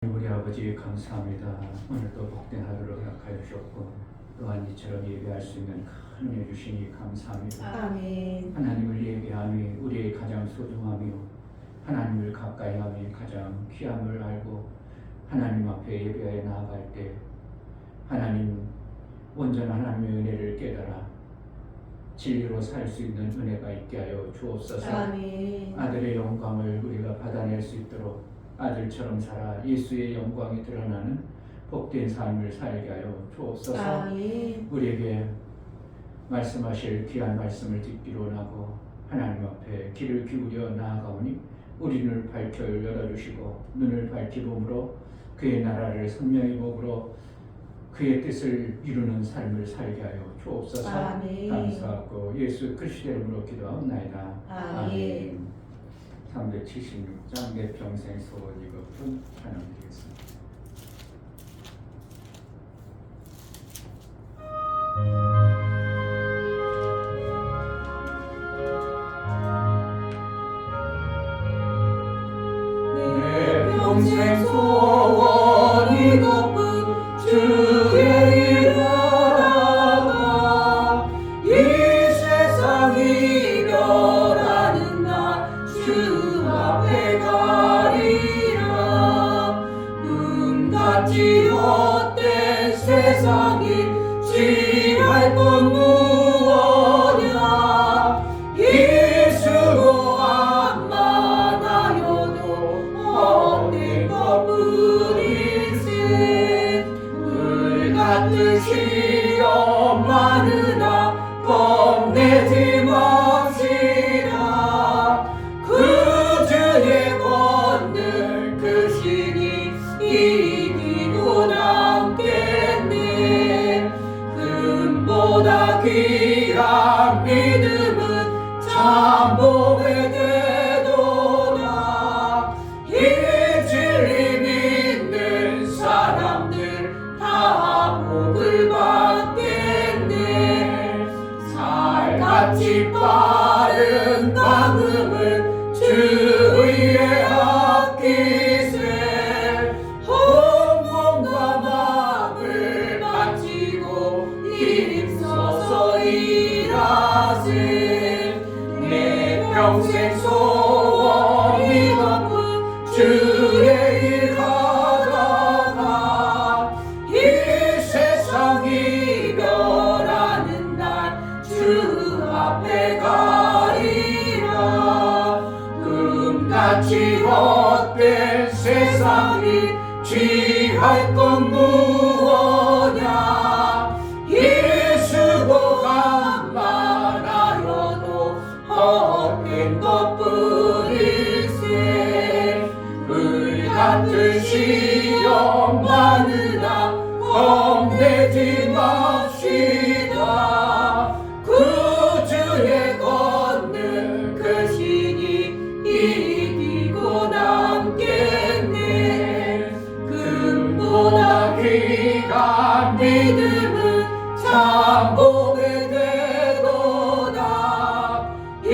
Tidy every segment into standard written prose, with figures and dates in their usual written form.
우리 아버지 감사합니다. 오늘도 복된 하루를 허락하여 주셨고 또한 이처럼 예배할 수 있는 큰 은혜 주시니 감사합니다. 아멘. 하나님을 예배함이 우리의 가장 소중하며 하나님을 가까이함이 가장 귀함을 알고 하나님 앞에 예배하여 나아갈 때 하나님 온전한 하나님의 은혜를 깨달아 진리로 살 수 있는 은혜가 있게 하여 주옵소서. 아멘. 아들의 영광을 우리가 받아낼 수 있도록 아들처럼 살아 예수의 영광이 드러나는 복된 삶을 살게 하여 주옵소서. 아멘. 우리에게 말씀하실 귀한 말씀을 듣기로 원하고 하나님 앞에 귀를 기울여 나아가오니 우리 눈을 밝혀 열어주시고 눈을 밝히므로 그의 나라를 선명히 보므로 그의 뜻을 이루는 삶을 살게 하여 주옵소서. 아멘. 감사하고 예수 그리스도 이름으로 기도하옵나이다. 아멘. 376장 내 평생 소원 이것뿐 찬양드리겠습니다. 내 평생 소원 이것뿐 주의 일 하다가 이 세상 이별하는 날 주 앞에 가리라. 눈같이 헛된 세상이 취할 것 무엇냐. 예수로 안만하여도 헛된 것뿐일세. 물같은 시험 많으나 겁내지 맙시다. 그 주의 권능 크시니 이기고 남겠네. 금보다 귀한 믿음은 참 복이 되도다. 이 진리 믿는 사람들 다 복을 받겠네. 살같이 빠른 방음을 주 위에 아끼세. 온몸과 마음을 바치고 힘써서 일하세. 내 평생 소원 이것뿐 주의 일 하다가 이 세상 이별하는 날 주 앞에 가리라. 금같이 헛된 세상이 취할 것 무엇냐. 예수고 한만하여도 헛된 것뿐일세. 물같은 시험 많으나 겁내지 맙시다. 그 주의 권능 크시니 이기고 남겠네. 금보다 귀한 믿음은 참 복이 되도다. 이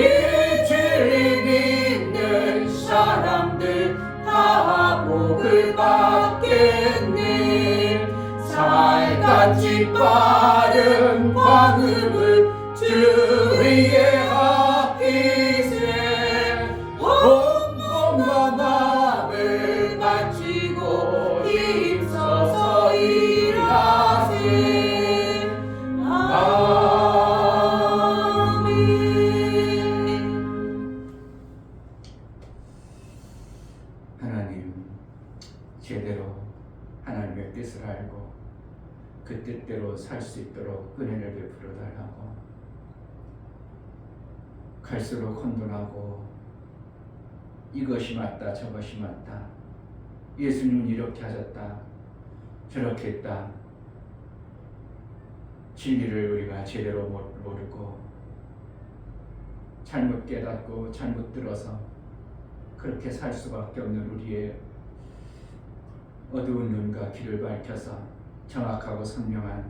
진리 믿는 사람들 다 복을 받겠네. 살같이 빠른 방음을 주 위에 아끼세. 온몸과 마음을 바치고 힘써서 일하세. 아멘. 하나님 제대로 하나님의 뜻을 알고 그 뜻대로 살 수 있도록 은혜를 베풀어 달라고. 갈수록 혼돈하고 이것이 맞다 저것이 맞다, 예수님은 이렇게 하셨다 저렇게 했다, 진리를 우리가 제대로 모르고 잘못 깨닫고 잘못 들어서 그렇게 살 수밖에 없는 우리의 어두운 눈과 귀를 밝혀서 정확하고 선명한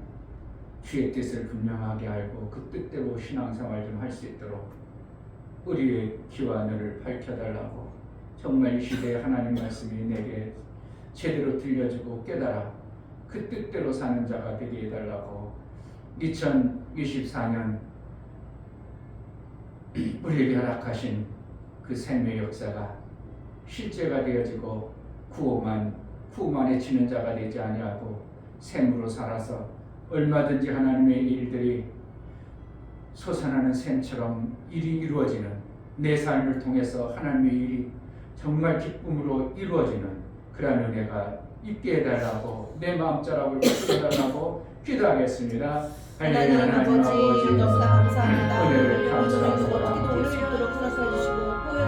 주의 뜻을 분명하게 알고 그 뜻대로 신앙생활 좀 할 수 있도록 우리의 귀와 눈을 밝혀달라고. 정말 이 시대에 하나님 말씀이 내게 제대로 들려주고 깨달아 그 뜻대로 사는 자가 되게 해달라고 2024년 우리에게 허락하신 그 생명의 역사가 실제가 되어지고 구원만해지는 자가 되지 아니하고 샘으로 살아서 얼마든지 하나님의 일들이 솟아나는 샘처럼 일이 이루어지는 내 삶을 통해서 하나님의 일이 정말 기쁨으로 이루어지는 그러한 은혜가 있게 해달라고 내 마음자락을 해달라고 기도하겠습니다. 하나님 아버지 너무나 감사합니다. 은혜를 오늘도 감사합니다. 어떻게든 올수 있도록 허락해 주시고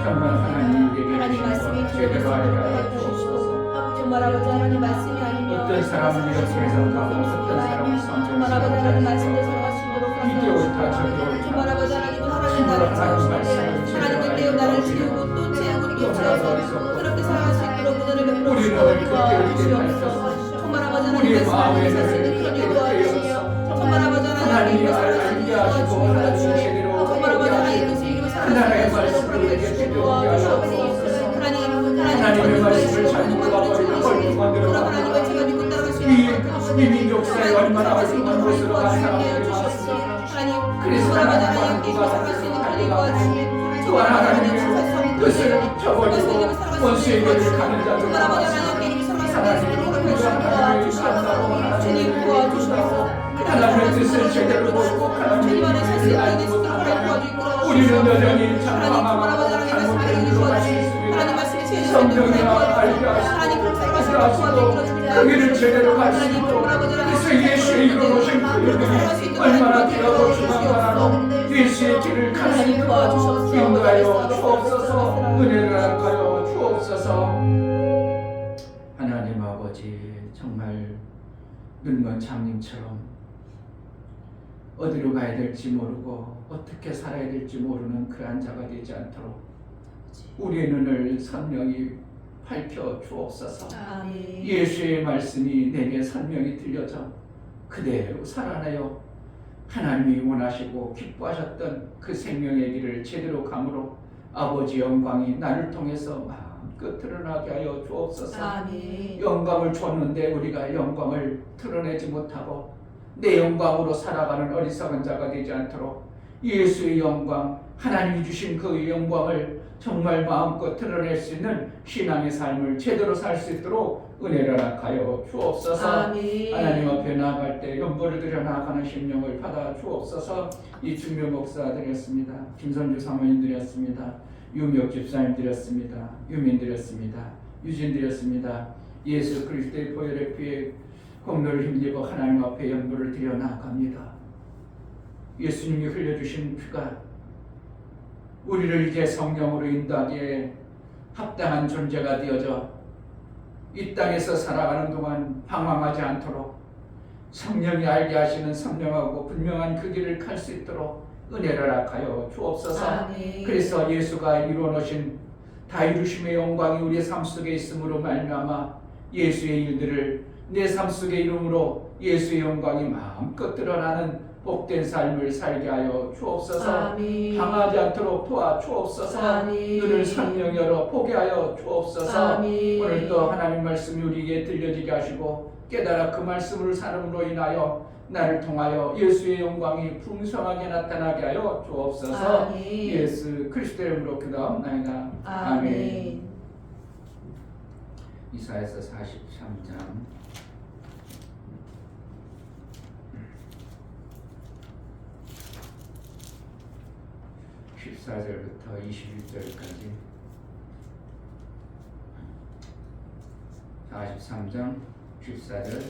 정말 하나님 우리에게 하나님 말씀이 주신 제대로 알게 하여 허락해 주옵소서. 주시고 정말 아버지 하나님 말씀이 아니면 어떤 사람은 이렇게 해석하고 어떤 사람은 정말 아버지 하나님 말씀을 살아갈 수 있도록 허락해 이게 옳다 저게 주시고 옳다 정말 아버지 하나님 하나님 나를 채우시는데 하나님 그때요 나를 채우고 또 채우고 또 채워서 그렇게 살아갈 수 있도록 은혜를 베풀어 주시고 도와주시옵소서. 정말 아버지 하나님 말씀을 살수 있는 그런 일 도와주시며 정말 아버지 하나님 믿음을 살아갈 수 있는 도와주시고 정말 아버지 하나님 뜻을 이루어 살아갈 수 있도록 허락해 주시고 도와주시옵소서. 하나님의 말씀을 잘 몰라버리고 그런 하나님을 제가 믿고 따라갈 수 있는 이 민족사에 얼마나 훌륭한 곳으로 간 사람들이 많습니다. 그래서 하나님 살아갈 수 있는 그런 일 도와주시고 또한 하나님의 뜻을 펴버리고 원수의 길을 가는 자들 주님 도와주시옵소서. 하나님의 뜻을 제대로 보고 하나님의 뜻을 알지 못하고 우리는 여전히 장황하고 잘못된 갈 수 있습니다. 성령이라 알게 하시고 그 길을 제대로 갈 수 있도록 그래서 예수의 이름으로 오신 그들이 얼마나 귀하고 중요하노 예수의 길을 갈 수 있도록 인도하여 주옵소서. 은혜를 허락하여 주옵소서. 하나님 아버지 정말 눈먼 장님처럼 어디로 가야 될지 모르고 어떻게 살아야 될지 모르는 그러한 자가 되지 않도록 우리의 눈을 선명히 밝혀 주옵소서. 아멘. 예수의 말씀이 내게 선명히 들려져 그대로 살아나요 하나님이 원하시고 기뻐하셨던 그 생명의 길을 제대로 감으로 아버지 영광이 나를 통해서 마음껏 드러나게 하여 주옵소서. 아멘. 영광을 줬는데 우리가 영광을 드러내지 못하고 내 영광으로 살아가는 어리석은 자가 되지 않도록 예수의 영광, 하나님이 주신 그 영광을 정말 마음껏 드러낼 수 있는 신앙의 삶을 제대로 살 수 있도록 은혜를 허락하여 주옵소서. 아멘. 하나님 앞에 나아갈 때 연보를 드려 나아가는 심령을 받아 주옵소서. 이충묘 목사 드렸습니다. 김선주 사모님 드렸습니다. 유미옥 집사님 드렸습니다. 유민 드렸습니다. 유진 드렸습니다. 예수 그리스도의 보혈의 피에 공로를 힘입어 하나님 앞에 연보를 드려 나아갑니다. 예수님이 흘려주신 피가 우리를 이제 성령으로 인도하기에 합당한 존재가 되어져 이 땅에서 살아가는 동안 방황하지 않도록 성령이 알게 하시는 선명하고 분명한 그 길을 갈 수 있도록 은혜를 허락하여 주옵소서. 아멘. 그래서 예수가 이루어놓으신 다 이루심의 영광이 우리의 삶 속에 있음으로 말미암아 예수의 일들을 내 삶 속에 이름으로 예수의 영광이 마음껏 드러나는 복된 삶을 살게 하여 주옵소서. 아멘. 방하지 않도록 도와주옵소서. 아멘. 눈을 선명 열어 보게 하여 주옵소서. 아멘. 오늘도 하나님 말씀이 우리에게 들려지게 하시고 깨달아 그 말씀을 사람으로 인하여 나를 통하여 예수의 영광이 풍성하게 나타나게 하여 주옵소서. 아멘. 예수 그리스도의 이름으로 기도합나이다. 아멘. 이사야서 43장 14절부터 21절까지 43장 14절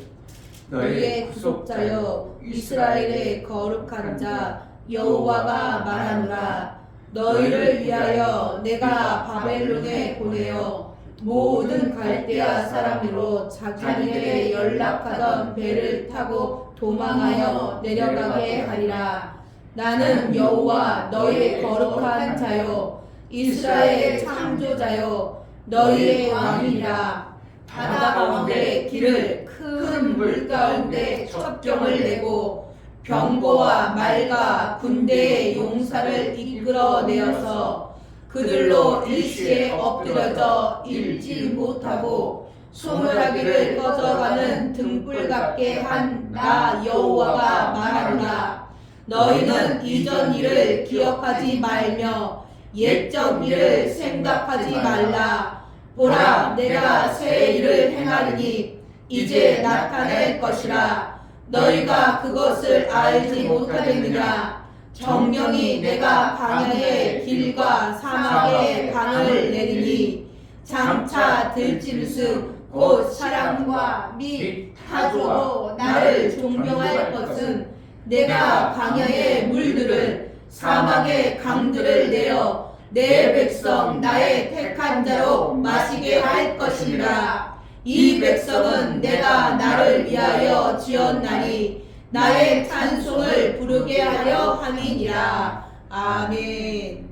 너희의 구속자여 이스라엘의 거룩한 자 여호와가 말하노라. 너희를 위하여 내가 바벨론에 보내어 모든 갈대아 사람으로 자기네들의 연락하던 배를 타고 도망하여 내려가게 하리라. 나는 여호와 너희의 거룩한 자요 이스라엘 창조자요 너희의 왕이라. 바다 가운데 길을 큰 물 가운데 첩경을 내고 병거와 말과 군대의 용사를 이끌어내어서 그들로 일시에 엎드려져 읽지 못하고 소멸하기를 꺼져가는 등불 같게 한 나 여호와가 말하노라. 너희는 이전 일을 기억하지 말며 옛적 일을 생각하지 말라. 보라, 내가 새 일을 행하리니 이제 나타낼 것이라. 너희가 그것을 알지 못하겠느냐. 정령이 내가 광야의 길과 사막의 강을 내리니 장차 들짐승 곧 사람과 및 타조로 나를 존경할 것은 내가 광야의 물들을 사막의 강들을 내어 내 백성 나의 택한 자로 마시게 할 것이니라. 이 백성은 내가 나를 위하여 지었나니 나의 찬송을 부르게 하려 함이니라. 아멘.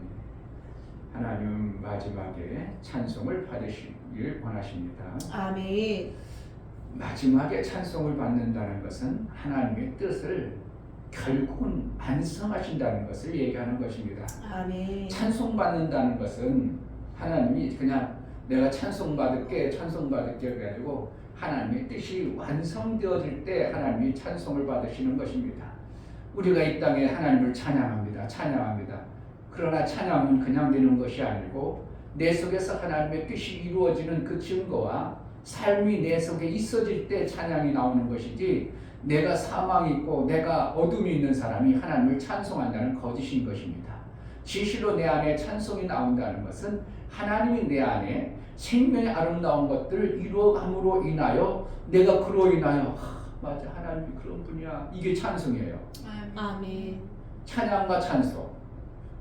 하나님 마지막에 찬송을 받으시길 원하십니다. 아멘. 마지막에 찬송을 받는다는 것은 하나님의 뜻을 결국은 완성하신다는 것을 얘기하는 것입니다. 아멘. 찬송받는다는 것은 하나님이 그냥 내가 찬송받을게 해가지고 하나님의 뜻이 완성되어질 때 하나님이 찬송을 받으시는 것입니다. 우리가 이 땅에 하나님을 찬양합니다. 그러나 찬양은 그냥 되는 것이 아니고 내 속에서 하나님의 뜻이 이루어지는 그 증거와 삶이 내 속에 있어질 때 찬양이 나오는 것이지, 내가 사망이 있고 내가 어둠이 있는 사람이 하나님을 찬송한다는 거짓인 것입니다. 진실로 내 안에 찬송이 나온다는 것은 하나님이 내 안에 생명의 아름다운 것들을 이루어감으로 인하여 내가 그로 인하여 맞아, 하나님이 그런 분이야, 이게 찬송이에요. 아멘. 찬양과 찬송,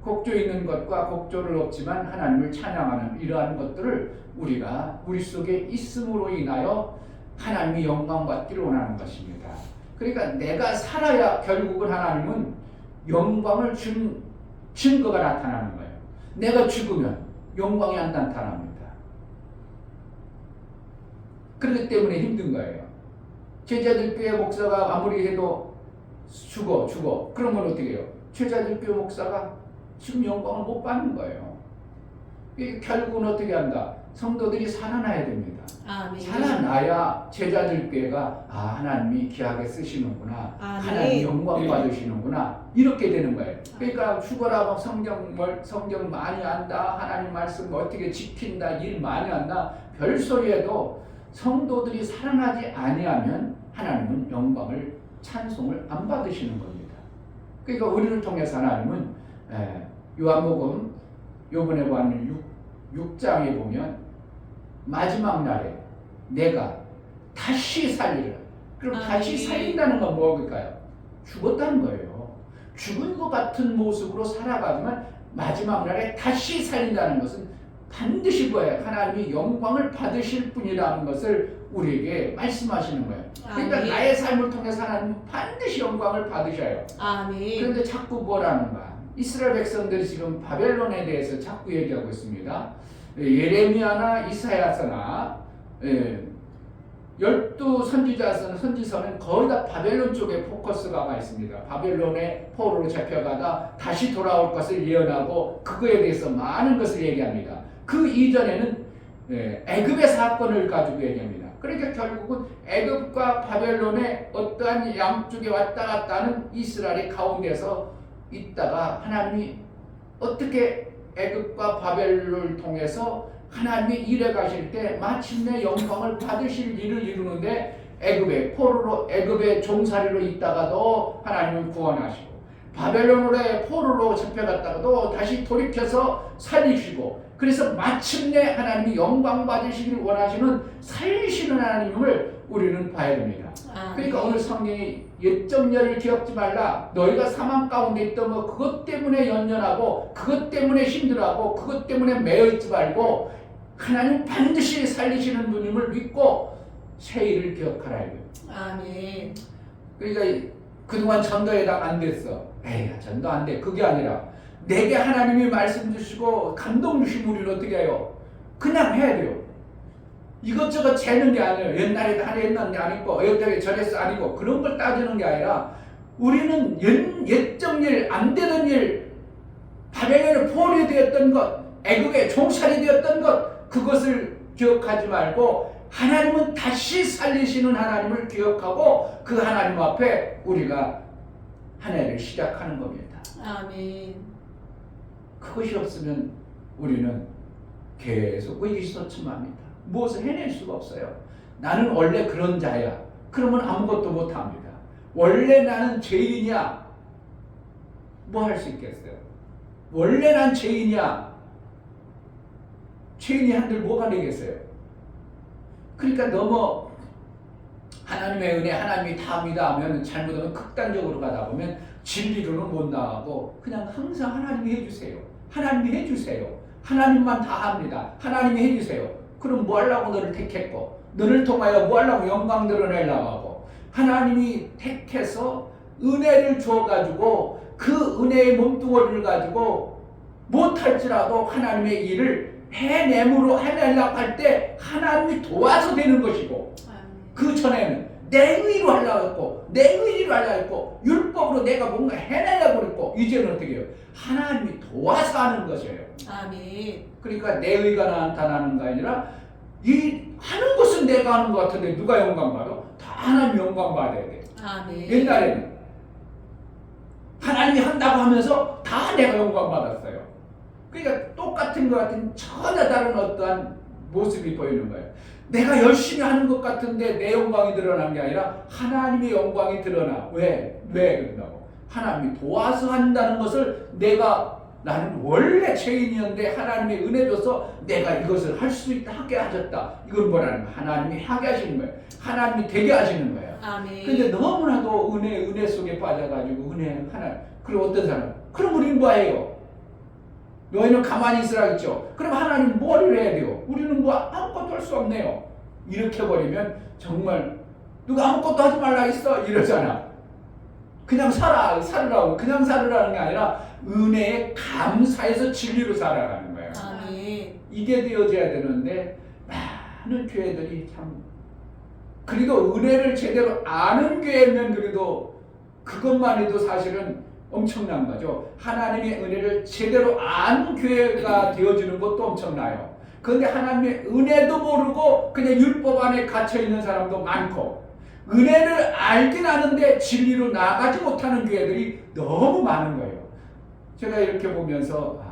곡조 있는 것과 곡조를 없지만 하나님을 찬양하는 이러한 것들을 우리가 우리 속에 있음으로 인하여 하나님이 영광받기를 원하는 것입니다. 그러니까 내가 살아야 결국은 하나님은 영광을 준 증거가 나타나는 거예요. 내가 죽으면 영광이 안 나타납니다. 그렇기 때문에 힘든 거예요. 제자들 교회 목사가 아무리 해도 죽어. 그러면 어떻게 해요? 제자들 교회 목사가 지금 영광을 못 받는 거예요. 결국은 어떻게 한다? 성도들이 살아나야 됩니다. 아멘. 살아나야 제자들 교회가 하나님이 귀하게 쓰시는구나, 아멘. 하나님 영광 받으시는구나, 이렇게 되는 거예요. 그러니까 죽어라, 막 성경 많이 안다, 하나님 말씀 어떻게 지킨다, 일 많이 한다, 별소리해도 성도들이 살아나지 아니하면 하나님은 영광을, 찬송을 안 받으시는 겁니다. 그러니까 우리를 통해서 하나님은 요한복음 요번에 보았는 6장에 보면 마지막 날에 내가 다시 살리라. 그럼 다시 살린다는 건 뭐일까요? 죽었다는 거예요. 죽은 것 같은 모습으로 살아가지만 마지막 날에 다시 살린다는 것은 반드시 뭐예요? 하나님이 영광을 받으실 분이라는 것을 우리에게 말씀하시는 거예요. 그러니까 아멘. 나의 삶을 통해서 하나님은 반드시 영광을 받으셔요. 아멘. 그런데 자꾸 뭐라는가? 이스라엘 백성들이 지금 바벨론에 대해서 자꾸 얘기하고 있습니다. 예레미야나 이사야서나 12 선지서는 거의 다 바벨론 쪽에 포커스가 가 있습니다. 바벨론의 포로로 잡혀가다 다시 돌아올 것을 예언하고 그거에 대해서 많은 것을 얘기합니다. 그 이전에는 애굽의 사건을 가지고 얘기합니다. 그러니까 결국은 애굽과 바벨론의 어떠한 양쪽에 왔다 갔다 하는 이스라엘의 가운데서 있다가 하나님이 어떻게 애굽과 바벨론을 통해서 하나님이 일해 가실 때 마침내 영광을 받으실 일을 이루는데, 애굽의 포로로, 애굽의 종살이로 있다가도 하나님은 구원하시고, 바벨론의 포로로 잡혀갔다가도 다시 돌이켜서 살리시고, 그래서 마침내 하나님이 영광 받으시길 원하시는 살리시는 하나님을 우리는 봐야 됩니다. 그러니까 오늘 성경이 옛적 일을 기억지 말라, 너희가 사망 가운데 있던 거 그것 때문에 연연하고 그것 때문에 힘들어하고 그것 때문에 매여있지 말고 하나님 반드시 살리시는 분임을 믿고 새 일을 기억하라 이거예요. 아멘. 그러니까 그동안 전도회당 안 됐어, 에이 전도 안 돼, 그게 아니라 내게 하나님이 말씀 주시고 감동 주시면 우리는 어떻게 해요? 그냥 해야 돼요. 이것저것 재는 게 아니에요. 옛날에 다 했는데 아니고 어떻게 저랬어 아니고 그런 걸 따지는 게 아니라 우리는 옛적 일, 안 되던 일, 바벨론의 포로이 되었던 것, 애국의 종살이 되었던 것, 그것을 기억하지 말고 하나님은 다시 살리시는 하나님을 기억하고 그 하나님 앞에 우리가 한 해를 시작하는 겁니다. 아멘. 그것이 없으면 우리는 계속 의기소침합니다. 무엇을 해낼 수가 없어요. 나는 원래 그런 자야. 그러면 아무것도 못합니다. 원래 나는 죄인이야. 뭐 할 수 있겠어요? 원래 난 죄인이야. 죄인이 한들 뭐가 되겠어요? 그러니까 너무 하나님의 은혜, 하나님이 다 합니다 하면 잘못하면 극단적으로 가다 보면 진리로는 못 나가고 그냥 항상 하나님이 해주세요. 하나님이 해주세요. 하나님만 다 합니다. 하나님이 해주세요. 그럼 뭐 하려고 너를 택했고 너를 통하여 뭐 하려고 영광 드러내려고 하고 하나님이 택해서 은혜를 주어가지고 그 은혜의 몸뚱어리를 가지고 못할지라도 하나님의 일을 해내므로 해내려고 할 때 하나님이 도와서 되는 것이고 그 전에는 내 의로 하려고 했고 내 의로 하려고 했고 율법으로 내가 뭔가 해내려고 했고 이제는 어떻게 해요? 하나님이 도와서 하는 것이에요. 아멘. 그러니까 내 의가 나타나는 거 아니라 이 하는 것은 내가 하는 것 같은데 누가 영광 받아? 다 하나님 영광 받아야 돼. 아멘. 옛날에는 하나님이 한다고 하면서 다 내가 영광 받았어요. 그러니까 똑같은 것 같은 전혀 다른 어떠한 모습이 보이는 거예요. 내가 열심히 하는 것 같은데 내 영광이 드러난 게 아니라 하나님의 영광이 드러나. 왜 그런다고? 하나님이 도와서 한다는 것을 나는 원래 죄인이었는데 하나님의 은혜 줘서 내가 이것을 할 수 있다 하게 하셨다. 이건 뭐라는 거야? 하나님이 하게 하시는 거예요. 하나님이 되게 하시는 거예요. 아멘. 근데 너무나도 은혜 속에 빠져가지고 그리고 어떤 사람 그럼 우리는 뭐 해요? 너희는 가만히 있으라 했죠. 그럼 하나님 뭘 해야 돼요? 우리는 뭐 아무것도 할 수 없네요. 이렇게 버리면 정말 누가 아무것도 하지 말라 했어 이러잖아. 그냥 살으라고 그냥 살으라는 게 아니라 은혜에 감사해서 진리로 살아가는 거예요. 아멘. 이게 되어져야 되는데 많은 교회들이 참 그래도 은혜를 제대로 아는 교회면 그래도 그것만 해도 사실은 엄청난 거죠. 하나님의 은혜를 제대로 아는 교회가 되어지는 것도 엄청나요. 그런데 하나님의 은혜도 모르고 그냥 율법 안에 갇혀있는 사람도 많고 은혜를 알긴 아는데 진리로 나가지 못하는 교회들이 너무 많은 거예요. 제가 이렇게 보면서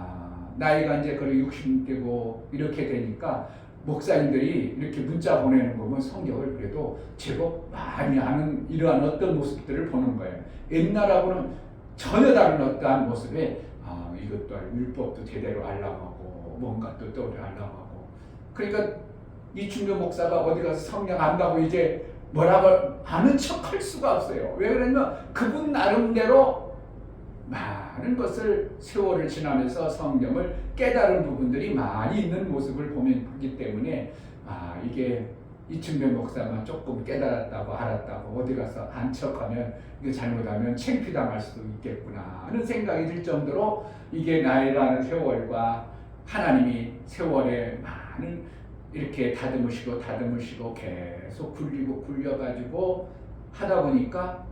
나이가 이제 거의 60대고 이렇게 되니까 목사님들이 이렇게 문자 보내는 거 보면 성경을 그래도 제법 많이 아는 이러한 어떤 모습들을 보는 거예요. 옛날하고는 전혀 다른 어떠한 모습에 이것도 알고 율법도 제대로 알라고 하고 뭔가 또 알라고 하고 그러니까 이충조 목사가 어디 가서 성경 안다고 이제 뭐라고 아는 척 할 수가 없어요. 왜 그러냐면 그분 나름대로 많은 것을 세월을 지나면서 성경을 깨달은 부분들이 많이 있는 모습을 보기 때문에 이게 이충배 목사만 조금 깨달았다고 알았다고 어디 가서 안 척하면 이거 잘못하면 창피당할 수도 있겠구나 하는 생각이 들 정도로 이게 나이라는 세월과 하나님이 세월에 많은 이렇게 다듬으시고 계속 굴려가지고 하다 보니까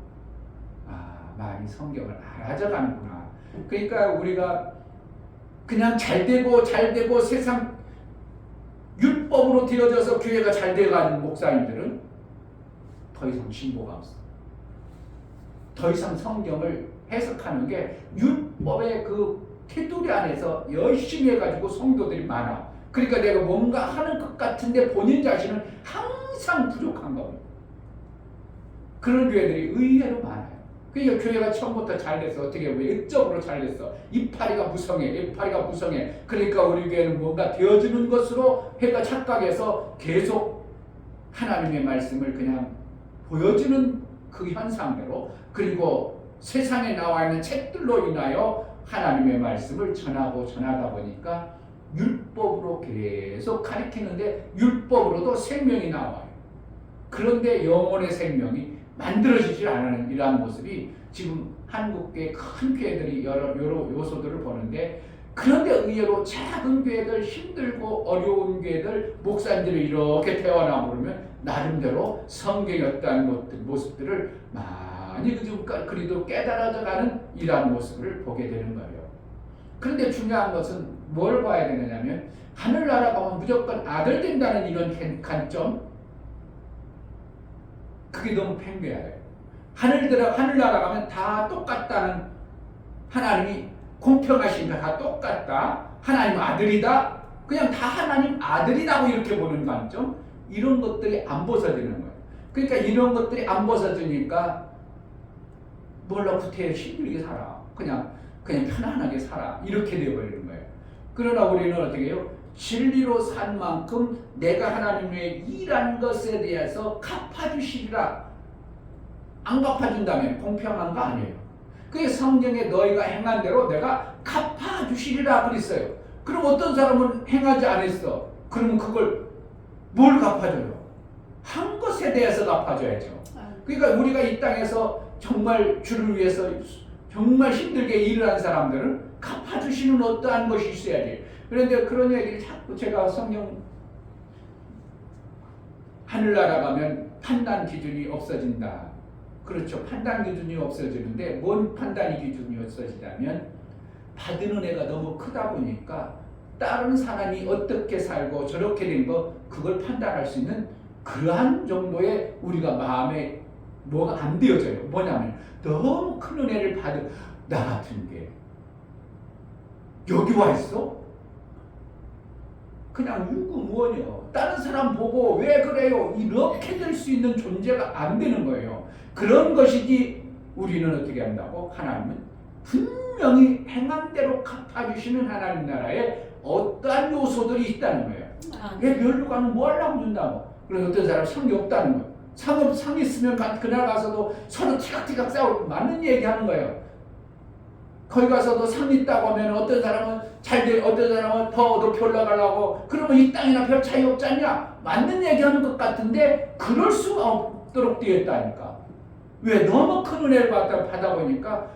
많이 성경을 알아져가는구나. 그러니까 우리가 그냥 잘되고 세상 율법으로 되어져서 교회가 잘 돼가는 목사님들은 더 이상 진보가 없어. 더 이상 성경을 해석하는 게 율법의 그 테두리 안에서 열심히 해가지고 성도들이 많아. 그러니까 내가 뭔가 하는 것 같은데 본인 자신은 항상 부족한 겁니다. 그런 교회들이 의외로 많아요. 그러니까 교회가 처음부터 잘 됐어. 어떻게 보면 일적으로 잘 됐어. 이파리가 무성해. 그러니까 우리 교회는 뭔가 되어지는 것으로 해가 착각해서 계속 하나님의 말씀을 그냥 보여주는 그 현상대로 그리고 세상에 나와 있는 책들로 인하여 하나님의 말씀을 전하다 보니까 율법으로 계속 가르치는데 율법으로도 생명이 나와요. 그런데 영혼의 생명이 만들어지지 않는 이러한 모습이 지금 한국의 큰 교회들이 여러 요소들을 보는데 그런데 의외로 작은 교회들 힘들고 어려운 교회들 목사님들이 이렇게 태어나 보면 나름대로 성경이었다는 모습들을 많이 그래도 깨달아져가는 이러한 모습을 보게 되는 거예요. 그런데 중요한 것은 뭘 봐야 되느냐면 하늘나라 가면 무조건 아들 된다는 이런 관점 그게 너무 팽배해요. 하늘나라 가면 다 똑같다는, 하나님이 공평하신가, 다 똑같다, 하나님 아들이다, 그냥 다 하나님 아들이라고 이렇게 보는 관점, 이런 것들이 안 벗어지는 거예요. 그러니까 이런 것들이 안 벗어지니까 몰라 구태여 힘들게 살아, 그냥 편안하게 살아, 이렇게 되어버리는 거예요. 그러나 우리는 어떻게 해요? 진리로 산 만큼 내가 하나님의 일한 것에 대해서 갚아주시리라. 안 갚아준다면 공평한 거 아니에요. 그게 성경에 너희가 행한 대로 내가 갚아주시리라 그랬어요. 그럼 어떤 사람은 행하지 않았어. 그러면 그걸 뭘 갚아줘요? 한 것에 대해서 갚아줘야죠. 그러니까 우리가 이 땅에서 정말 주를 위해서 정말 힘들게 일을 한 사람들은 갚아주시는 어떠한 것이 있어야지. 그런데 그런 얘기를 자꾸 제가 성경, 하늘나라 가면 판단 기준이 없어진다. 그렇죠. 판단 기준이 없어지는데 뭔 판단 기준이 없어지냐면 받은 은혜가 너무 크다 보니까 다른 사람이 어떻게 살고 저렇게 된 거 그걸 판단할 수 있는 그러한 정도의 우리가 마음에 뭐가 안 되어져요. 뭐냐면 너무 큰 은혜를 받은 나 같은 게 여기 와 있어? 그냥 유구무원이요. 다른 사람 보고 왜 그래요? 이렇게 될 수 있는 존재가 안 되는 거예요. 그런 것이지. 우리는 어떻게 한다고? 하나님은 분명히 행한 대로 갚아주시는 하나님 나라에 어떠한 요소들이 있다는 거예요. 왜 별로 가면 뭐 하려고 준다고? 그래서 어떤 사람 상이 없다는 거예요. 상 있으면 그날 가서도 서로 티각티각 싸우고 맞는 얘기하는 거예요. 거기 가서도 상 있다고 하면 어떤 사람은 잘 돼, 어떤 사람은 더 높이 올라가려고, 그러면 이 땅이나 별 차이 없지 않냐? 맞는 얘기하는 것 같은데 그럴 수가 없도록 되어 있다니까. 왜? 너무 큰 은혜를 받다 보니까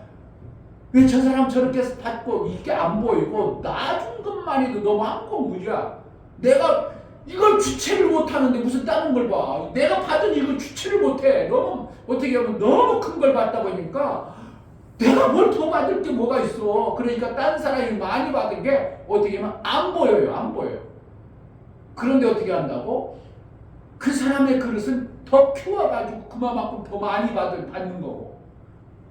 왜 저 사람 저렇게 받고 이게 안 보이고 나 준 것만이도 너무 한고 무지야. 내가 이걸 주체를 못하는데 무슨 다른 걸 봐. 내가 받은 이걸 주체를 못해. 너무 어떻게 하면 너무 큰 걸 받다 보니까 내가 뭘 더 받을 게 뭐가 있어. 그러니까 다른 사람이 많이 받은 게 어떻게 하면 안 보여요. 안 보여요. 그런데 어떻게 한다고? 그 사람의 그릇은 더 키워가지고 그만큼 더 많이 받는 거고,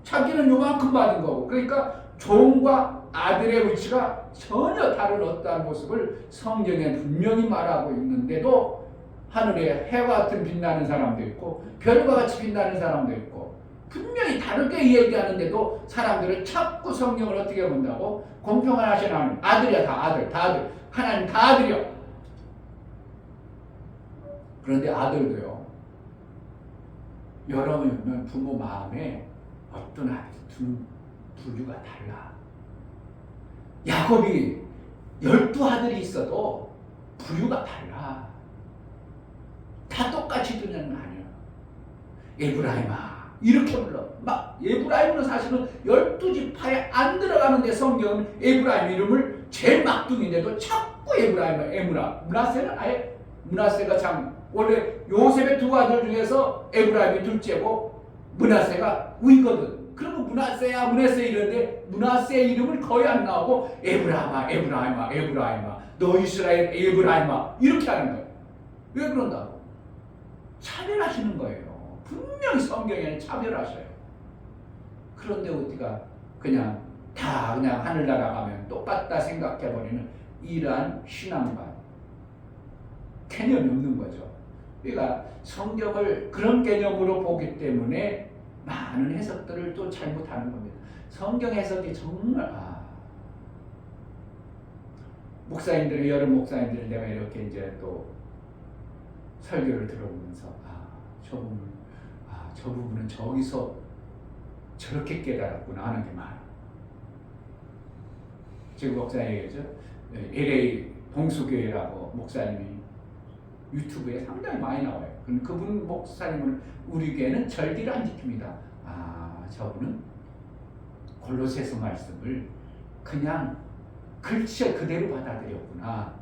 자기는 요만큼 받은 거고. 그러니까 종과 아들의 위치가 전혀 다른 어떠한 모습을 성경에 분명히 말하고 있는데도 하늘에 해와 같은 빛나는 사람도 있고 별과 같이 빛나는 사람도 있고 분명히 다르게 얘기하는데도 사람들은 자꾸 성경을 어떻게 본다고? 공평한 하신 하나님, 아들이야. 다 아들. 하나님 다 아들이야. 그런데 아들도요, 여러분 부모 마음에 어떤 아들이 두 부류가 달라. 야곱이 12아들이 있어도 부류가 달라. 다 똑같이 두는 거 아니야. 에브라임아 이렇게 불러. 막 에브라임은 사실은 12지파에 안 들어가는데 성경은 에브라임 이름을 제일 막둥인데도 자꾸 에브라임아, 므낫세는 아예, 므낫세가 참 원래 요셉의 두 아들 중에서 에브라임이 둘째고 므낫세가 위거든. 그러면 므낫세 이러는데 므낫세 이름을 거의 안 나오고 에브라임아 너 이스라엘 에브라임아 이렇게 하는 거예요. 왜 그런다고? 차별하시는 거예요. 분명히 성경에는 차별하셔요. 그런데 우리가 그냥 하늘나라 가면 똑같다 생각해버리는 이러한 신앙관, 개념이 없는 거죠. 그러니까 성경을 그런 개념으로 보기 때문에 많은 해석들을 또 잘못하는 겁니다. 성경 해석이 정말 목사님들, 여러 목사님들 내가 이렇게 이제 또 설교를 들어보면서 저 부분은 저기서 저렇게 깨달았구나 하는 게 많아. 지금 목사님이죠. LA 봉수교회라고 목사님이 유튜브에 상당히 많이 나와요. 그분 목사님은 우리 교회는 절기를 안 지킵니다. 저분은 골로새서 말씀을 그냥 글씨 그대로 받아들였구나.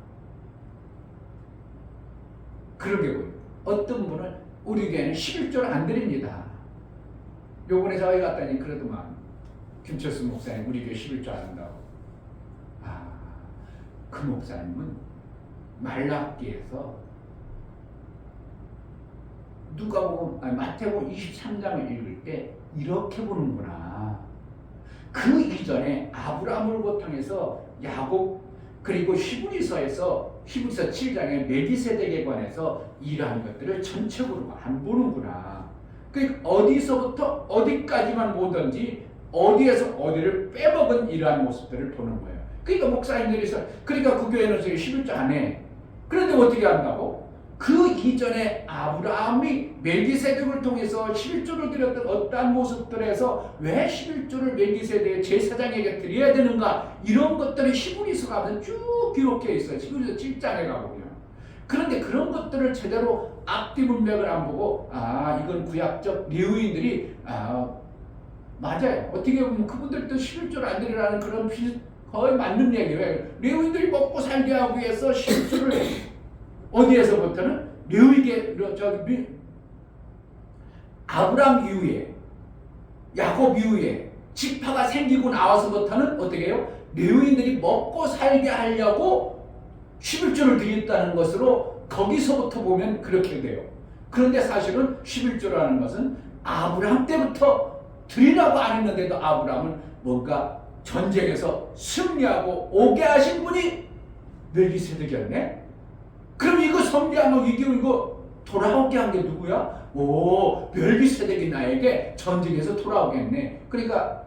그런 게 보여요. 어떤 분은 우리 교회는 11조를 안 드립니다. 요번에 저희 갔더니 그러더만 김철수 목사님 우리 교회 11조 안 한다고. 그 목사님은 말라기에서 마태복음 23장을 읽을 때 이렇게 보는구나. 그 이전에 아브라함을 통해서 야곱 그리고 히브리서 7장의 멜기세덱에 관해서 이러한 것들을 전체적으로 안 보는구나. 그 어디서부터 어디까지만 보든지 어디에서 어디를 빼먹은 이러한 모습들을 보는 거예요. 그러니까 목사님들이 그러니까 그 교회는 11조 안 해. 그런데 어떻게 한다고? 그 이전에 아브라함이 멜기세덱을 통해서 11조를 드렸던 어떠한 모습들에서 왜 11조를 멜기세덱 제사장에게 드려야 되는가, 이런 것들이 히브리서 가면 쭉 기록되어 있어요. 히브리서 7장에 가보면. 그런데 그런 것들을 제대로 앞뒤 문맥을 안 보고 이건 구약적 레위인들이 맞아요. 어떻게 보면 그분들도 11조를 안 드리라는 그런 거의 맞는 얘기예요. 레위인들이 먹고 살게 하기 위해서 11조를 어디에서부터는 레위계 아브라함 이후에 야곱 이후에 지파가 생기고 나와서부터는 어떻게 해요? 레위인들이 먹고 살게 하려고 11조를 드렸다는 것으로 거기서부터 보면 그렇게 돼요. 그런데 사실은 11조라는 것은 아브라함 때부터 드리라고 안 했는데도 아브라함은 뭔가 전쟁에서 승리하고 오게 하신 분이 멜기세덱이었네. 그럼 이거 성리하고 이거 돌아오게 한 게 누구야? 멜기세덱이 나에게 전쟁에서 돌아오겠네. 그러니까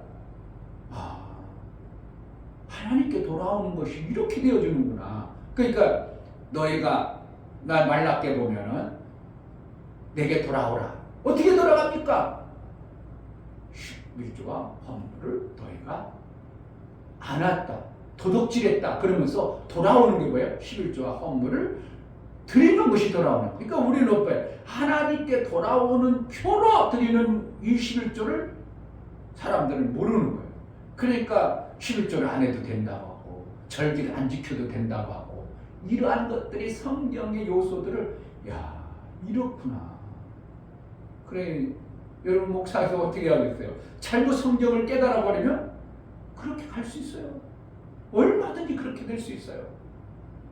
하나님께 돌아오는 것이 이렇게 되어지는구나. 그러니까 너희가 나 말랍게 보면은 내게 돌아오라. 어떻게 돌아갑니까? 11조와 헌물을 너희가 안 왔다, 도둑질했다 그러면서 돌아오는 게 뭐예요? 11조와 헌물을 드리는 것이 돌아오는 거예요. 그러니까 우리는 어때요? 하나님께 돌아오는 표로 드리는 이 11조를 사람들은 모르는 거예요. 그러니까 11조를 안 해도 된다고 하고 절기를 안 지켜도 된다고 하고, 이러한 것들이 성경의 요소들을 이렇구나. 그래, 여러분 목사에서 어떻게 하겠어요? 잘못 성경을 깨달아 버리면 그렇게 갈 수 있어요. 얼마든지 그렇게 될 수 있어요.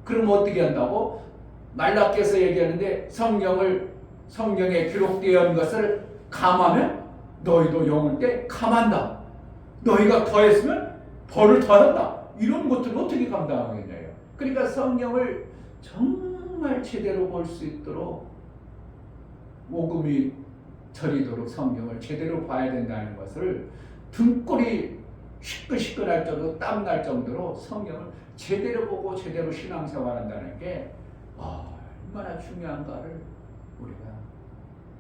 그럼 어떻게 한다고? 말라께서 얘기하는데 성경에 기록되어 있는 것을 감하면 너희도 영을 때 감한다. 너희가 더했으면 벌을 더한다. 이런 것들을 어떻게 감당하겠냐요. 그러니까 성경을 정말 제대로 볼 수 있도록 오금이 저리도록 성경을 제대로 봐야 된다는 것을, 등골이 시끌시끌할 정도로 땀날 정도로 성경을 제대로 보고 제대로 신앙생활한다는 게 얼마나 중요한가를 우리가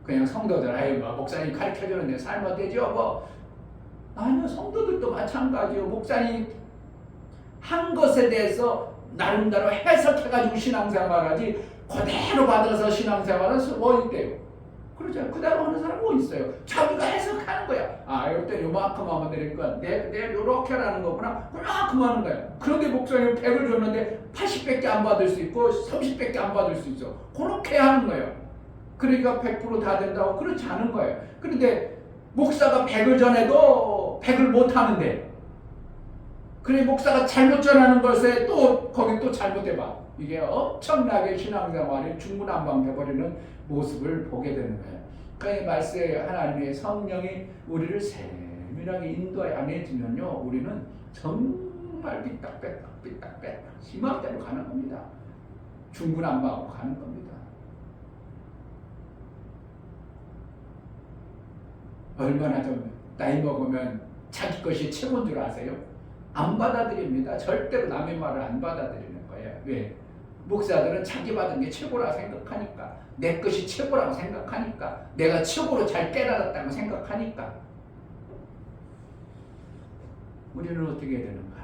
그냥 성도들 목사님 가르쳐주는데 살면 되죠 아니요, 성도들도 마찬가지요. 목사님 한 것에 대해서 나름대로 해석해가지고 신앙생활하지 그대로 받아서 신앙생활은 뭐 있대요? 그렇죠. 그대로 하는 사람 뭐 있어요? 자기가 해석하는 거야. 이럴 때 요만큼 하면 되니까 내 요렇게 하는 거구나. 그만큼 하는 거야. 그런데 목사님 100을 줬는데 80밖에 안 받을 수 있고 30밖에 안 받을 수 있어. 그렇게 하는 거예요. 그러니까 100% 다 된다고 그렇지 않은 거예요. 그런데 목사가 100을 전해도 100을 못 하는데, 그래 목사가 잘못 전하는 것에 또 거기 또 잘못해봐. 이게 엄청나게 신앙생활이 중구난방돼버리는 모습을 보게 되는 거예요. 그러니까 말씀에 하나님의 성령이 우리를 세밀하게 인도해 안 해주면요, 우리는 정말 삐딱빼딱 심하게로 가는 겁니다. 중구난방으로 가는 겁니다. 얼마나 좀 나이 먹으면 자기 것이 최고인 줄 아세요? 안 받아들입니다. 절대로 남의 말을 안 받아들이는 거예요. 왜? 목사들은 자기 받은 게 최고라고 생각하니까, 내 것이 최고라고 생각하니까, 내가 최고로 잘 깨달았다고 생각하니까. 우리는 어떻게 되는가?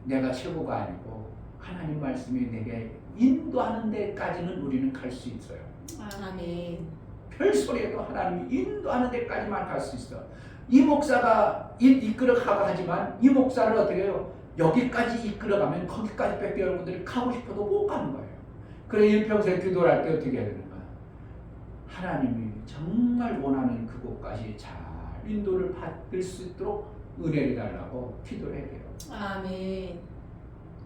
내가 최고가 아니고 하나님 말씀이 내게 인도하는 데까지는 우리는 갈 수 있어요. 아멘. 별소리에도 하나님이 인도하는 데까지만 갈 수 있어. 이 목사가 이끌어가고 하지만 이 목사를 어떻게 해요? 여기까지 이끌어가면 거기까지밖에 여러분들이 가고 싶어도 못 가는 거예요. 그래 일평생 기도를 할 때 어떻게 해야 되는가? 하나님이 정말 원하는 그곳까지 잘 인도를 받을 수 있도록 은혜를 달라고 기도를 해야 돼요. 아멘.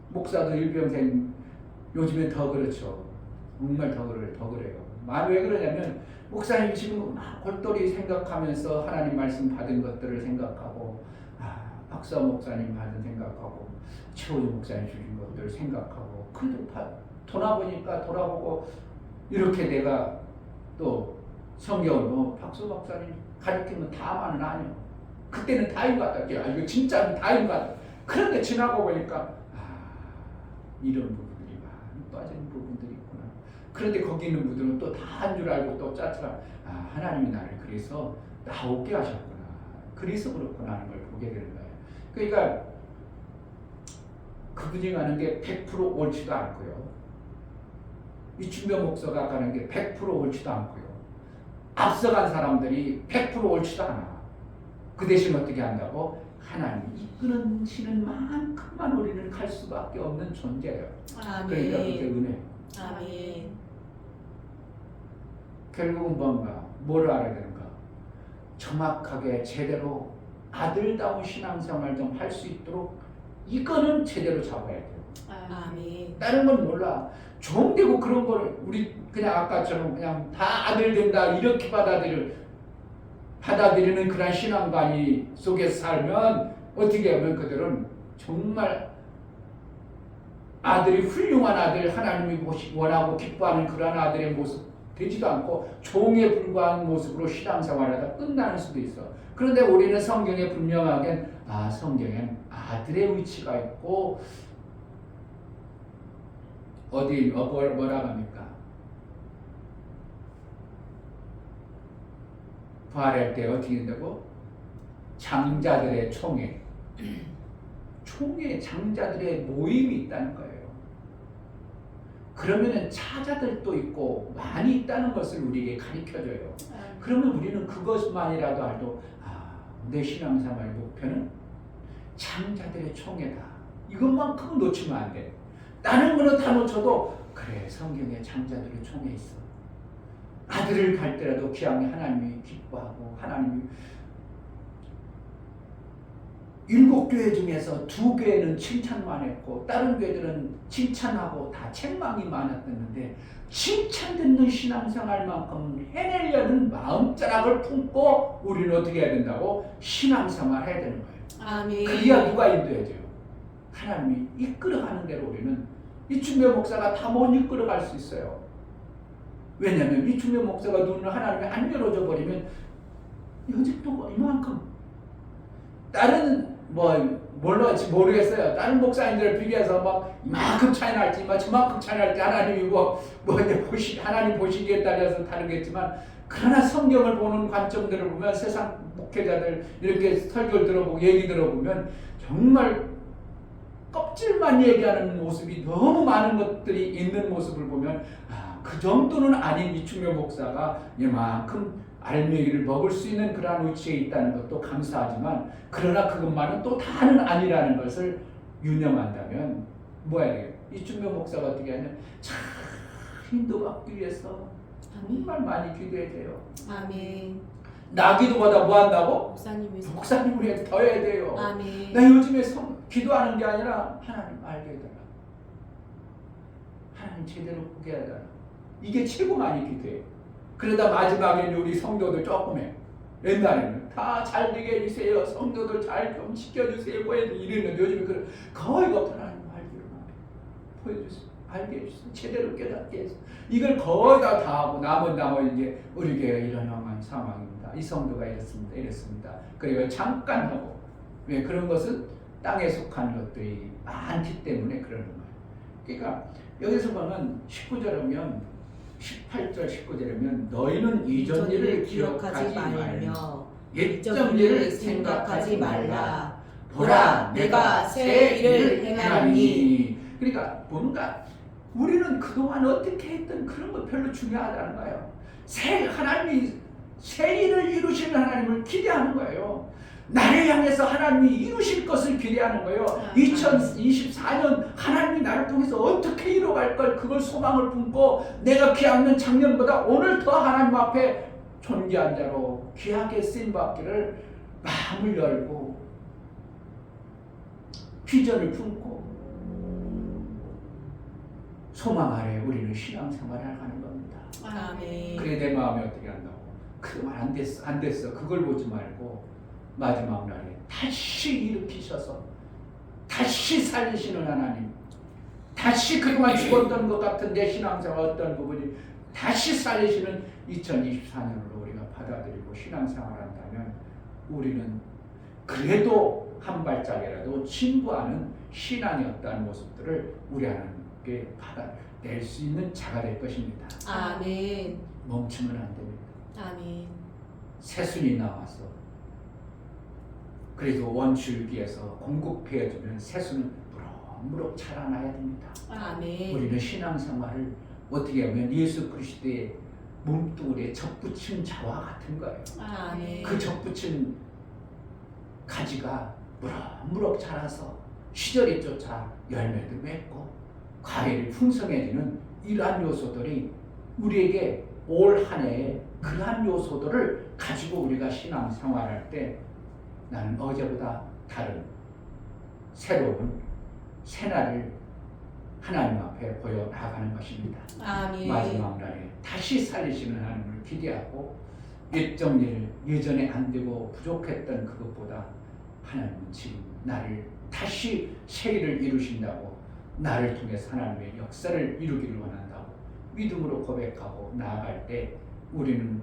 목사도 일평생 요즘엔 더 그렇죠. 정말 더 그래요. 왜 그러냐면 목사님 지금 막 골똘히 생각하면서 하나님 말씀 받은 것들을 생각하고 박사 목사님 받은 생각하고 최호주 목사님 주신 것들을 생각하고 그래도 돌아보니까 돌아보고 이렇게 내가 또 성경을 뭐 박수 박사님 가르치면 다만은 아니요. 그때는 다인 것 같다. 이거 진짜 다인 것 같다. 그런데 지나고 보니까 이런 부분들이 많이 빠진 부분들이 있구나. 그런데 거기 있는 분들은 또 다 한 줄 알고 또 짜증나. 하나님이 나를 그래서 나오게 하셨구나. 그래서 그렇구나 하는 걸 보게 되는 거예요. 그러니까 그분이 가는 게 100% 옳지도 않고요. 이충배 목사가 가는 게 100% 옳지도 않고요. 앞서간 사람들이 100% 옳지도 않아. 그 대신 어떻게 한다고? 하나님이 이끄시는 만큼만 우리는 갈 수밖에 없는 존재예요. 아멘. 그러니까 그게 은혜예요. 아멘. 결국은 뭔가 뭘 알아야 되는가? 정확하게 제대로 아들다운 신앙생활 좀 할 수 있도록 이거는 제대로 잡아야 돼요. 아멘. 다른 건 몰라. 종 되고 그런 걸 우리 그냥 아까처럼 그냥 다 아들 된다 이렇게 받아들이는 그런 신앙관이 속에서 살면 어떻게 하면 그들은 정말 아들이 훌륭한 아들, 하나님이 원하고 기뻐하는 그런 아들의 모습 되지도 않고 종에 불과한 모습으로 신앙생활하다 끝나는 수도 있어. 그런데 우리는 성경에 분명하게 성경엔 아들의 위치가 있고 어디 뭐라고 합니까? 부활할 때 어떻게 된다고? 장자들의 총회 장자들의 모임이 있다는 거예요. 그러면은 차자들도 있고 많이 있다는 것을 우리에게 가르쳐줘요. 그러면 우리는 그것만이라도 알도 내 신앙생활 목표는 장자들의 총회다. 이것만큼은 놓치면 안 돼. 다른 거는 다 놓쳐도 그래 성경에 장자들의 총회 있어. 아들을 갈 때라도 기왕에 하나님이 기뻐하고 하나님이 7교회 중에서 2교회는 칭찬만 했고 다른 교회들은 칭찬하고 다 책망이 많았었는데 칭찬 듣는 신앙생활만큼 해내려는 마음자락을 품고 우리는 어떻게 해야 된다고? 신앙생활 해야 되는 거예요. 아멘. 그래야 누가 인도해줘요? 하나님이 이끌어가는 대로 우리는 이충배 목사가 다 못 이끌어갈 수 있어요. 왜냐하면 이충배 목사가 눈을 하나님이 안 열어줘 버리면 여직도 이만큼 다른 뭘로지 모르겠어요. 다른 목사님들을 비교해서 막 이만큼 차이 날지, 저만큼 차이 날지 하나님이 하나님 보시기에 따라서 다르겠지만 그러나 성경을 보는 관점들을 보면 세상 목회자들 이렇게 설교를 들어보고 얘기 들어보면 정말 껍질만 얘기하는 모습이 너무 많은 것들이 있는 모습을 보면 그 정도는 아닌 이충배 목사가 이만큼 알맹이를 먹을 수 있는 그러한 위치에 있다는 것도 감사하지만 그러나 그것만은 또 다는 아니라는 것을 유념한다면 뭐야 돼요? 이충배 목사가 어떻게 하냐면 잘 인도받기 위해서 정말 많이 기도해야 돼요. 아멘. 나 기도보다 뭐 한다고? 목사님이 목사님 우리한테 더 해야 돼요. 아멘. 나 요즘에 기도하는 게 아니라 하나님 알게 해달라. 하나님 제대로 보게 해달라. 이게 최고 많이 기도해요. 그러다 마지막에 우리 성도들 조금 해. 옛날에는 다 잘 되게 해주세요. 성도들 잘 좀 지켜주세요. 이랬는데 요즘에 거의 없던 하나님 알기로만 보여주세요. 알게 해주세요. 제대로 깨닫게 해서 이걸 거의 다 하고 남은 이제 우리 교회가 이런 상황입니다. 이 성도가 이랬습니다. 그리고 잠깐 하고 왜 그런 것은 땅에 속한 것들이 많기 때문에 그러는 거예요. 그러니까 여기서 보면 19절이면 18절 19절이면 너희는 이전 일을 기억하지 말며 옛전 일을 생각하지 말라. 보라 내가 새 일을 행하리니. 그러니까 뭔가 우리는 그동안 어떻게 했던 그런 거 별로 중요하다는 거예요. 하나님이 새 일을 이루시는 하나님을 기대하는 거예요. 나를 향해서 하나님이 이루실 것을 기대하는 거예요. 2024년 하나님이 나를 통해서 어떻게 이루어갈 걸 그걸 소망을 품고 내가 기약는 작년보다 오늘 더 하나님 앞에 존귀한 자로 귀하게 쓰임받기를 마음을 열고 비전을 품고 소망 아래 우리는 신앙생활을 하는 겁니다. 아멘. 그래 내 마음이 어떻게 한다고? 그만 안 됐어. 그걸 보지 말고 마지막 날에 다시 일으키셔서 다시 살리시는 하나님, 다시 그동안 죽었던 것 같은 내 신앙생활 어떤 부분이 다시 살리시는 2024년으로 우리가 받아들이고 신앙생활한다면 우리는 그래도 한 발짝이라도 진부하는 신앙이었다는 모습들을 우리 하나님께 받아낼 수 있는 자가 될 것입니다. 아멘. 멈추면 안 됩니다. 아멘. 새순이 나와서 그래도 원줄기에서 공급해주면 새순은 무럭무럭 자라나야 됩니다. 아멘. 우리는 신앙생활을 어떻게 하면 예수 그리스도의 몸뚱이에 접붙인 자와 같은 거예요. 아멘. 그 접붙인 가지가 무럭무럭 자라서 시절이 쫓아 열매도 맺고 과일이 풍성해지는 이러한 요소들이 우리에게 올 한 해에 그러한 요소들을 가지고 우리가 신앙생활할 때 나는 어제보다 다른 새로운 새날을 하나님 앞에 보여 나가는 것입니다. 아멘. 마지막 날에 다시 살리시는 하나님을 기대하고 옛적 일, 예전에 안 되고 부족했던 그것보다 하나님은 지금 나를 다시 새 일을 이루신다고, 나를 통해서 하나님의 역사를 이루기를 원한다고 믿음으로 고백하고 나아갈 때 우리는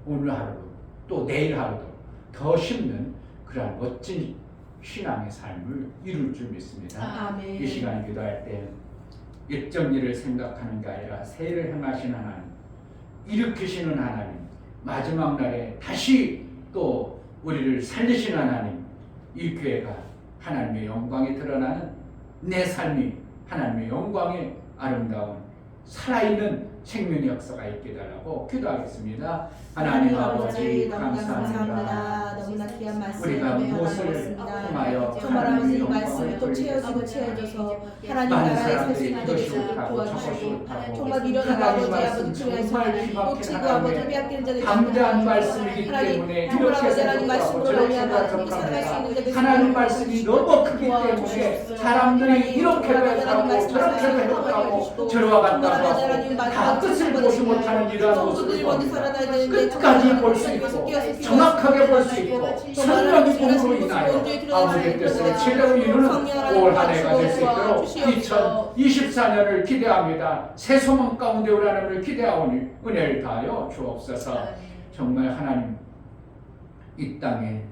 오늘 하루도 또 내일 하루도 더 힘든 그러한 멋진 신앙의 삶을 이룰 줄 믿습니다. 아멘. 이 시간 기도할 때 옛적 일을 생각하는 게 아니라 새해를 행하시는 하나님, 일으키시는 하나님, 마지막 날에 다시 또 우리를 살리시는 하나님, 이 교회가 하나님의 영광이 드러나는 내 삶이 하나님의 영광의 아름다운 살아있는 생명의 역사가 있게 해달라고 기도하겠습니다. 하나님 아버지 감사합니다. 너무나 귀한 말씀 우리가 무엇을 통하여 정말 아버지 하나님의 이 말씀을 또 영광을 채워지고 돌리겠습니까? 채워져서 하나님 많은 나라의 사람들이 살수 이것이 있는 옳다고 도와주시고 저것이 옳다고 정말 일어나는 하나님 아버지 말씀 교회에서 정말 놓치고 기막힌 아버지 하나님의 빼앗기는 자들이 담대한 말씀이기 하나님, 때문에 정말 이렇게 아버지 하나님 생각하고 말씀으로 저렇게 말미암아 살아갈 수 생각합니다. 있는 자들이 하나님 말씀이 너무 크기 때문에 도와주시옵소서. 사람들이 이렇게도 하나님, 했다고 말씀 저렇게도 하나님, 했다고 저러와 정말 갔다고 아버지 하나님 하고 마지막 다 뜻을 보지 못하는 이러한 성도들이 모습을 먼저 봅니다. 살아나야 되는데 끝까지 볼 수 있고 정확하게 볼 수 있고 성령의 공으로 인하여 아버지께서 제대로 이루는 올 한 해가 될 수 있도록 2024년을 기대합니다. 새 소망 가운데 우리 하나님을 기대하오니 은혜를 다하여 주옵소서. 정말 하나님 이 땅에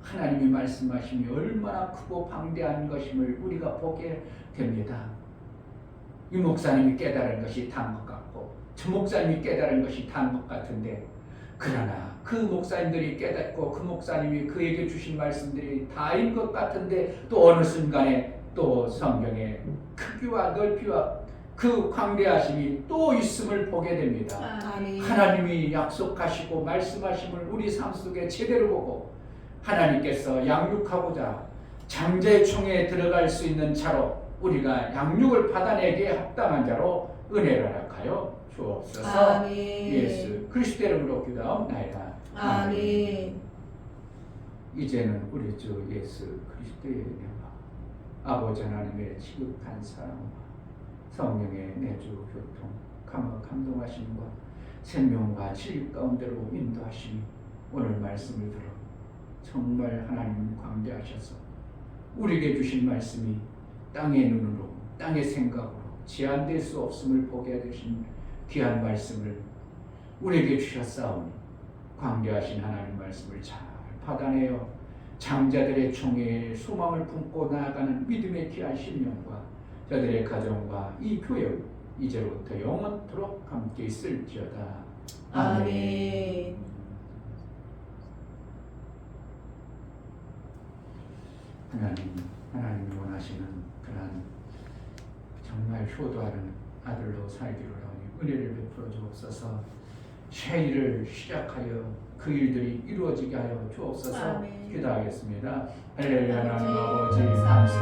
하나님이 말씀하심이 얼마나 크고 방대한 것임을 우리가 보게 됩니다. 이 목사님이 깨달은 것이 다인 것 같고 저 목사님이 깨달은 것이 다인 것 같은데, 그러나 그 목사님들이 깨닫고 그 목사님이 그에게 주신 말씀들이 다인 것 같은데 또 어느 순간에 또 성경의 크기와 넓이와 그 광대하심이 또 있음을 보게 됩니다. 아멘. 하나님이 약속하시고 말씀하심을 우리 삶 속에 제대로 보고 하나님께서 양육하고자 장자의 총에 들어갈 수 있는 자로 우리가 양육을 받아내기에 합당한 자로 은혜를 허락하여 주옵소서. 아멘. 예수 그리스도 이름으로 기도하옵나이다. 아멘. 이제는 우리 주 예수 그리스도의 은혜와 아버지 하나님의 지극한 사랑과 성령의 내주 교통 감동하심과 생명과 진리 가운데로 인도하심이 오늘 말씀을 들어 정말 하나님 광대하셔서 우리에게 주신 말씀이 땅의 눈으로 땅의 생각으로 제한될 수 없음을 보게 되신 귀한 말씀을 우리에게 주셨사오니 광대하신 하나님 말씀을 잘 받아내어 장자들의 총에 소망을 품고 나아가는 믿음의 귀한 심령과 저들의 가정과 이 교회 이제부터 영원토록 함께 있을지어다. 아멘. 하나님이 원하시는 그런 정말 효도하는 아들로 살기를 하오니 은혜를 베풀어 주옵소서. 새 일을 시작하여 그 일들이 이루어지게 하여 주옵소서. 아멘. 기도하겠습니다. 할렐루야. 하나님 아버지 감사